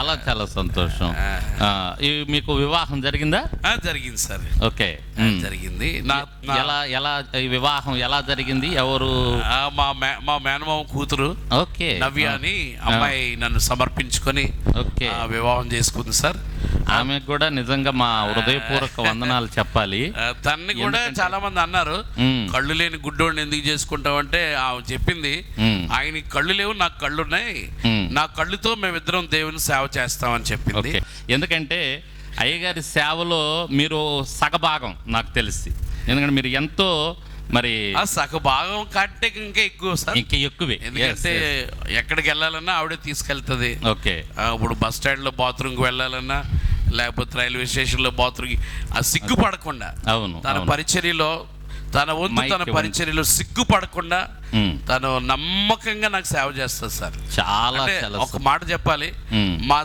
చాలా చాలా సంతోషం. మీకు వివాహం జరిగిందా? జరిగింది సార్. ఓకే, జరిగింది. ఎలా ఎలా ఈ వివాహం ఎలా జరిగింది? ఎవరు? మా మేనమామ కూతురు ఓకే, నవ్య అని అమ్మాయి నన్ను సమర్పించుకొని ఓకే వివాహం చేసుకుంది సార్. ఆమెకు కూడా నిజంగా మా హృదయపూర్వక వందనాలు చెప్పాలి. తన్ని కూడా చాలా మంది అన్నారు, కళ్ళు లేని గుడ్డోడిని ఎందుకు చేసుకుంటావంటే ఆమె చెప్పింది, ఆయనకి కళ్ళు లేవు, నాకు కళ్ళు ఉన్నాయి, నా కళ్ళుతో మేమిద్దరం దేవుని సేవ చేస్తామని చెప్పింది. ఎందుకంటే అయ్యగారి సేవలో మీరు సగభాగం నాకు తెలిసి, ఎందుకంటే మీరు ఎంతో మరి సగభాగం కంటే ఇంకా ఎక్కువ సార్, ఇంకా ఎక్కువే. ఎందుకంటే ఎక్కడికి వెళ్ళాలన్నా ఆవిడే తీసుకెళ్తుంది. ఓకే, ఇప్పుడు బస్ స్టాండ్లో బాత్రూమ్కి వెళ్ళాలన్నా, లేకపోతే రైల్వే స్టేషన్లో బాత్రూమ్కి సిగ్గుపడకుండా, అవును, తన పరిచర్యలో తన వంతు తన పరిచర్యలో సిగ్గుపడకుండా తను నమ్మకంగా నాకు సేవ చేస్తుంది సార్. చాలా ఒక మాట చెప్పాలి, మా